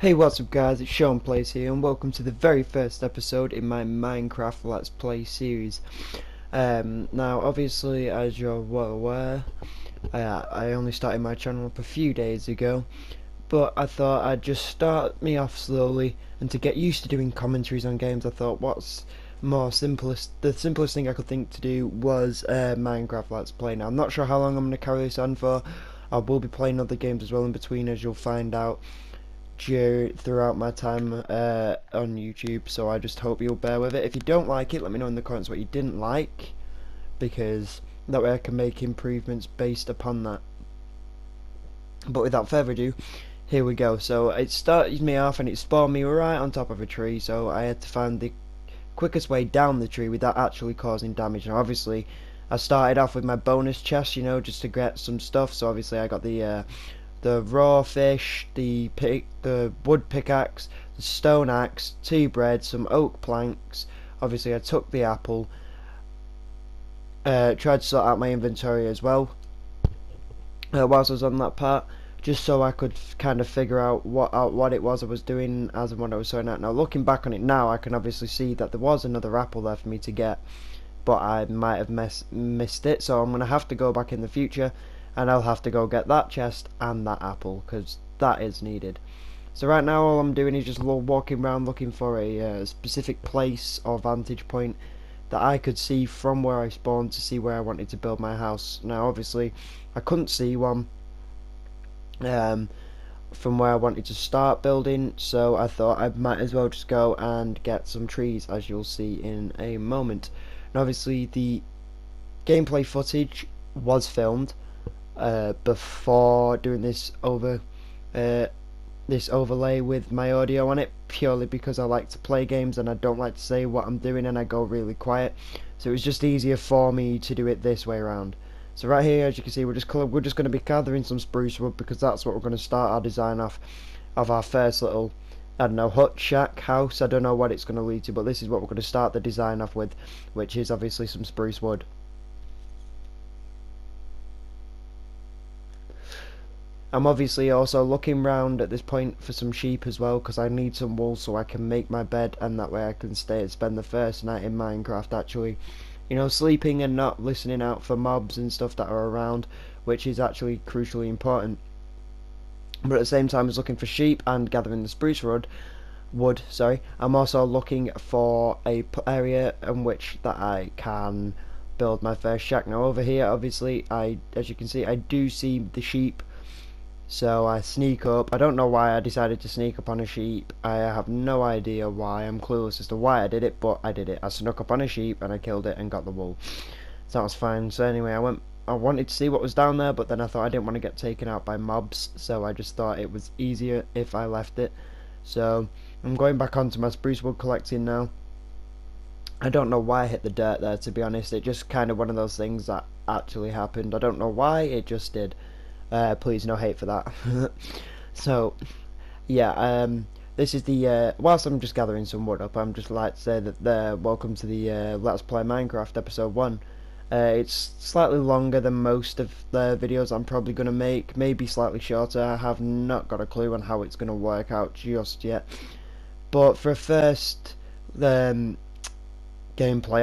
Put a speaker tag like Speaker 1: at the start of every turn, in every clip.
Speaker 1: Hey, what's up guys, it's Sean Plays here and welcome to the very first episode in my Minecraft Let's Play series. Now obviously, as you're well aware, I only started my channel up a few days ago, but I thought I'd just start me off slowly, and to get used to doing commentaries on games I thought the simplest thing I could think to do was Minecraft Let's Play. Now I'm not sure how long I'm going to carry this on for. I will be playing other games as well in between, as you'll find out throughout my time on YouTube, so I just hope you'll bear with it. If you don't like it, let me know in the comments what you didn't like, because that way I can make improvements based upon that. But without further ado, here we go. So it started me off and it spawned me right on top of a tree, so I had to find the quickest way down the tree without actually causing damage. Now obviously I started off with my bonus chest, you know, just to get some stuff, so obviously I got the raw fish, the wood pickaxe, the stone axe, 2 bread, some oak planks. Obviously I took the apple, tried to sort out my inventory as well whilst I was on that part, just so I could kind of figure out what it was I was doing as and what I was sorting out. Now looking back on it now, I can obviously see that there was another apple there for me to get, but I might have missed it, so I'm going to have to go back in the future and I'll have to go get that chest and that apple, because that is needed. So right now all I'm doing is just walking around looking for a specific place or vantage point that I could see from where I spawned to see where I wanted to build my house. Now obviously I couldn't see one from where I wanted to start building, so I thought I might as well just go and get some trees, as you'll see in a moment. And obviously the gameplay footage was filmed before doing this overlay with my audio on it, purely because I like to play games and I don't like to say what I'm doing, and I go really quiet, so it was just easier for me to do it this way around. So right here, as you can see, we're just going to be gathering some spruce wood, because that's what we're going to start our design off of our first little, I don't know, hut, shack, house. I don't know what it's going to lead to, but this is what we're going to start the design off with, which is obviously some spruce wood. I'm obviously also looking round at this point for some sheep as well, because I need some wool so I can make my bed, and that way I can spend the first night in Minecraft actually, you know, sleeping and not listening out for mobs and stuff that are around, which is actually crucially important. But at the same time as looking for sheep and gathering the spruce wood, I'm also looking for a area in which that I can build my first shack. Now over here, obviously, as you can see, I do see the sheep. So I sneak up. I don't know why I decided to sneak up on a sheep. I have no idea why. I'm clueless as to why I did it, but I did it. I snuck up on a sheep and I killed it and got the wool. So that was fine. So anyway, I wanted to see what was down there, but then I thought I didn't want to get taken out by mobs, so I just thought it was easier if I left it. So I'm going back onto my spruce wood collecting now. I don't know why I hit the dirt there, to be honest. It just kind of one of those things that actually happened. I don't know why, it just did. Please, no hate for that. So yeah, this is the whilst I'm just gathering some wood up, I'm just like to say that welcome to the Let's Play Minecraft episode 1. It's slightly longer than most of the videos I'm probably going to make, maybe slightly shorter. I have not got a clue on how it's going to work out just yet, but for a first gameplay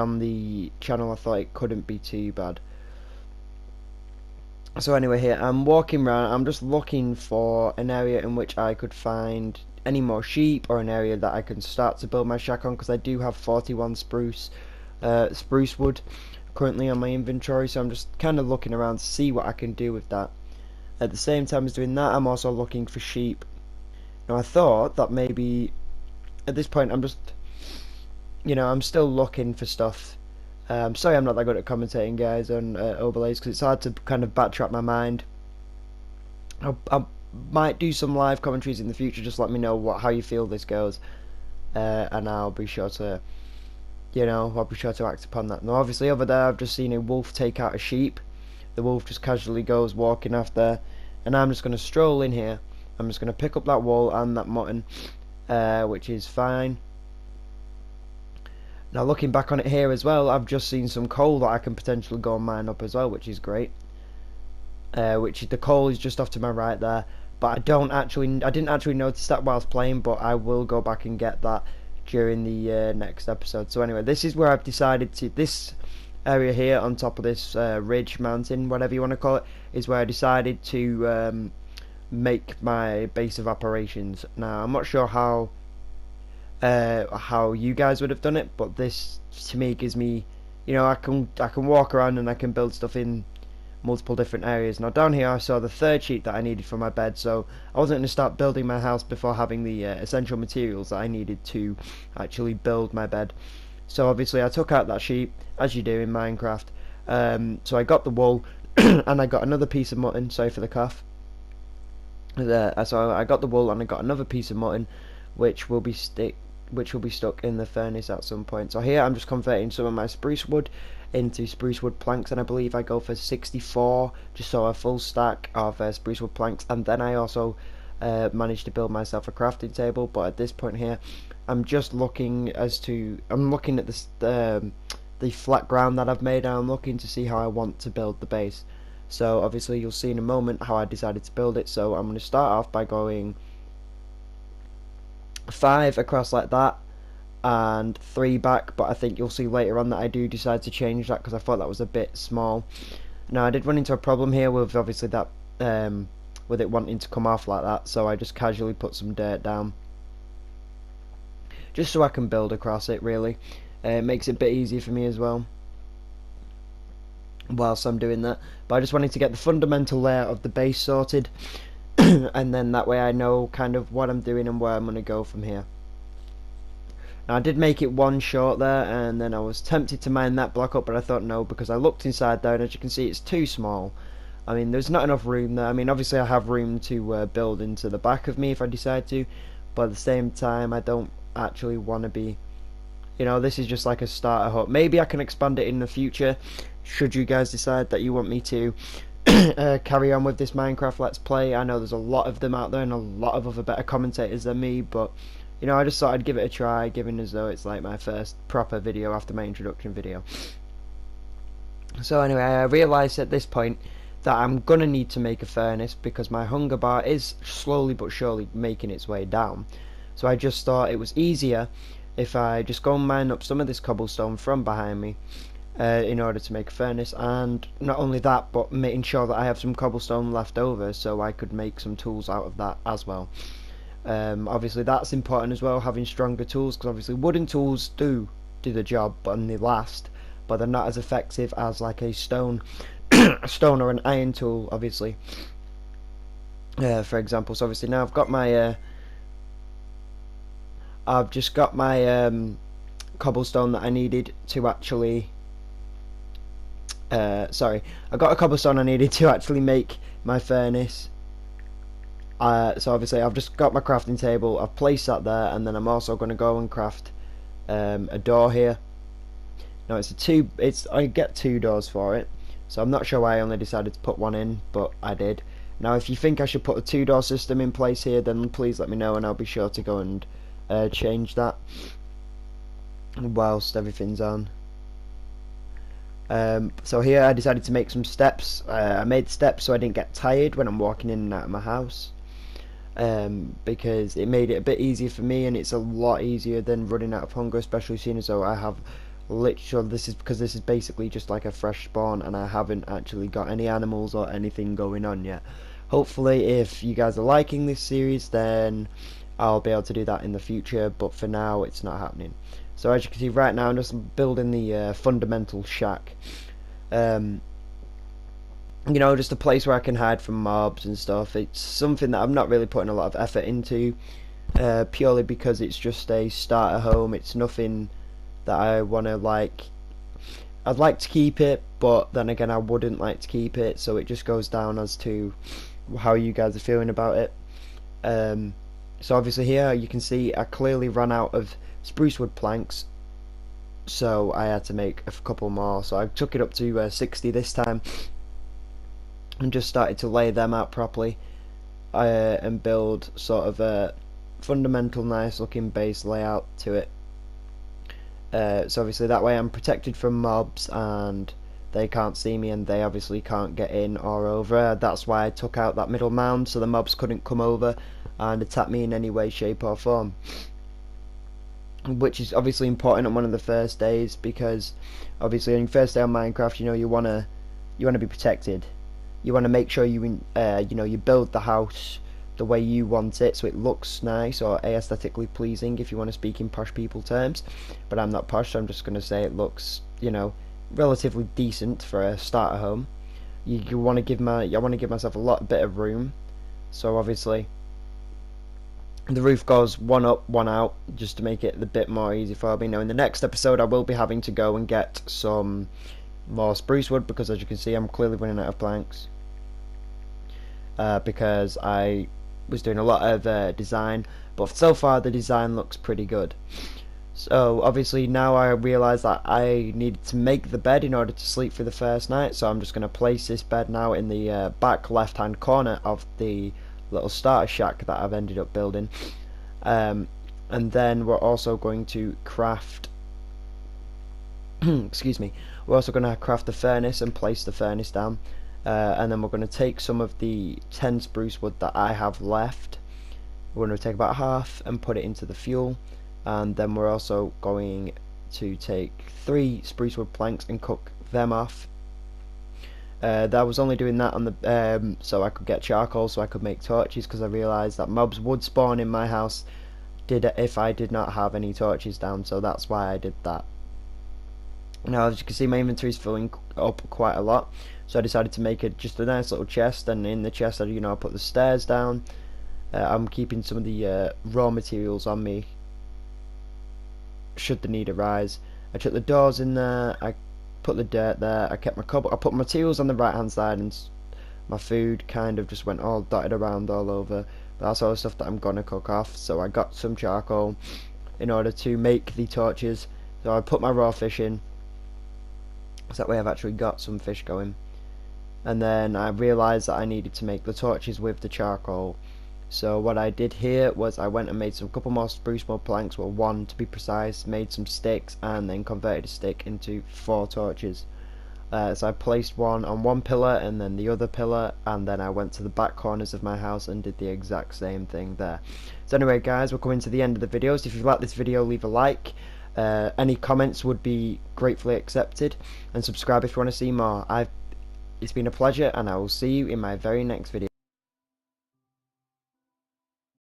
Speaker 1: on the channel, I thought it couldn't be too bad. So anyway, here I'm walking around. I'm just looking for an area in which I could find any more sheep, or an area that I can start to build my shack on, because I do have 41 spruce wood currently on my inventory, so I'm just kind of looking around to see what I can do with that. At the same time as doing that, I'm also looking for sheep. Now I thought that maybe at this point I'm just, you know, I'm still looking for stuff. Sorry I'm not that good at commentating, guys, on overlays, because it's hard to kind of backtrack my mind. I might do some live commentaries in the future. Just let me know how you feel this goes, and I'll be sure to, you know, I'll be sure to act upon that. Now obviously over there I've just seen a wolf take out a sheep. The wolf just casually goes walking off there, and I'm just going to stroll in here. I'm just going to pick up that wool and that mutton, which is fine. Now looking back on it here as well, I've just seen some coal that I can potentially go and mine up as well, which is great. The coal is just off to my right there. but I didn't actually notice that whilst playing, but I will go back and get that during the next episode. So anyway, this is where I've decided to, this area here on top of this ridge, mountain, whatever you want to call it, is where I decided to make my base of operations. Now I'm not sure how you guys would have done it, but this to me gives me, you know, I can walk around and I can build stuff in multiple different areas. Now down here I saw the third sheet that I needed for my bed, so I wasn't going to start building my house before having the essential materials that I needed to actually build my bed. So obviously I took out that sheet, as you do in Minecraft. So I got the wool and I got another piece of mutton. Sorry for the cough. So I got the wool and I got another piece of mutton, which will be stuck in the furnace at some point. So here I'm just converting some of my spruce wood into spruce wood planks, and I believe I go for 64, just so a full stack of spruce wood planks. And then I also managed to build myself a crafting table. But at this point here, I'm just looking at this the flat ground that I've made, and I'm looking to see how I want to build the base. So obviously you'll see in a moment how I decided to build it. So I'm going to start off by going 5 across like that and 3 back, but I think you'll see later on that I do decide to change that because I thought that was a bit small. Now I did run into a problem here with obviously that with it wanting to come off like that, so I just casually put some dirt down just so I can build across it. Really, it makes it a bit easier for me as well whilst I'm doing that. But I just wanted to get the fundamental layout of the base sorted and then that way I know kind of what I'm doing and where I'm going to go from here. Now I did make it one short there, and then I was tempted to mine that block up, but I thought no, because I looked inside there and as you can see it's too small. I mean, there's not enough room there. I mean, obviously I have room to build into the back of me if I decide to, but at the same time I don't actually want to be, you know, this is just like a starter hut. Maybe I can expand it in the future should you guys decide that you want me to carry on with this Minecraft Let's Play. I know there's a lot of them out there and a lot of other better commentators than me, but you know, I just thought I'd give it a try, given as though it's like my first proper video after my introduction video. So anyway, I realised at this point that I'm gonna need to make a furnace because my hunger bar is slowly but surely making its way down. So I just thought it was easier if I just go and mine up some of this cobblestone from behind me in order to make a furnace, and not only that, but making sure that I have some cobblestone left over so I could make some tools out of that as well. Obviously that's important as well, having stronger tools, because obviously wooden tools do the job and they last, but they're not as effective as like a stone a stone or an iron tool, obviously, for example. So obviously now I've got my I've just got my cobblestone that I needed to actually sorry, I got a cobblestone I needed to actually make my furnace. So obviously I've just got my crafting table, I've placed that there, and then I'm also going to go and craft a door here. Now I get 2 doors for it, so I'm not sure why I only decided to put one in, but I did. Now if you think I should put a 2-door system in place here, then please let me know and I'll be sure to go and change that whilst everything's on. So here I decided to make some steps. I made steps so I didn't get tired when I'm walking in and out of my house, because it made it a bit easier for me, and it's a lot easier than running out of hunger, especially seeing as though I have literally, this is basically just like a fresh spawn and I haven't actually got any animals or anything going on yet. Hopefully if you guys are liking this series, then I'll be able to do that in the future, but for now it's not happening. So as you can see right now I'm just building the fundamental shack, you know, just a place where I can hide from mobs and stuff. It's something that I'm not really putting a lot of effort into, purely because it's just a starter home. It's nothing that I want to like. I'd like to keep it, but then again I wouldn't like to keep it, so it just goes down as to how you guys are feeling about it. So obviously here you can see I clearly ran out of spruce wood planks, so I had to make a couple more. So I took it up to 60 this time and just started to lay them out properly, and build sort of a fundamental nice looking base layout to it. So obviously that way I'm protected from mobs, and they can't see me and they obviously can't get in or over. That's why I took out that middle mound so the mobs couldn't come over and attack me in any way, shape or form, which is obviously important on one of the first days, because obviously on your first day on Minecraft, you want to be protected. You want to make sure you build the house the way you want it, so it looks nice or aesthetically pleasing, if you want to speak in posh people terms. But I'm not posh, so I'm just going to say it looks, relatively decent for a starter home. I want to give myself a bit of room, so obviously the roof goes one up, one out, just to make it a bit more easy for me. Now in the next episode I will be having to go and get some more spruce wood, because as you can see I'm clearly running out of planks, because I was doing a lot of design, but so far the design looks pretty good. So obviously now I realise that I needed to make the bed in order to sleep for the first night, so I'm just going to place this bed now in the back left hand corner of the little starter shack that I've ended up building. And then we're also going to craft excuse me, we're also going to craft the furnace and place the furnace down, and then we're going to take some of the 10 spruce wood that I have left. We're going to take about half and put it into the fuel, and then we're also going to take 3 spruce wood planks and cook them off. I was only doing that on the so I could get charcoal so I could make torches, because I realised that mobs would spawn in my house if I did not have any torches down, so that's why I did that. Now as you can see, my inventory is filling up quite a lot, so I decided to make just a nice little chest, and in the chest I put the stairs down. I'm keeping some of the raw materials on me should the need arise. I took the doors in there, I put the dirt there, I kept my cobble, I put materials on the right hand side, and my food kind of just went all dotted around all over. But that's all the stuff that I'm gonna cook off. So I got some charcoal in order to make the torches, so I put my raw fish in, so that way I've actually got some fish going. And then I realised that I needed to make the torches with the charcoal, so what I did here was I went and made some couple more spruce wood planks, well 1 to be precise, made some sticks, and then converted a stick into 4 torches. So I placed one on one pillar and then the other pillar, and then I went to the back corners of my house and did the exact same thing there. So anyway guys, we're coming to the end of the video, so if you like this video leave a like, any comments would be gratefully accepted, and subscribe if you want to see more. It's been a pleasure, and I will see you in my very next video.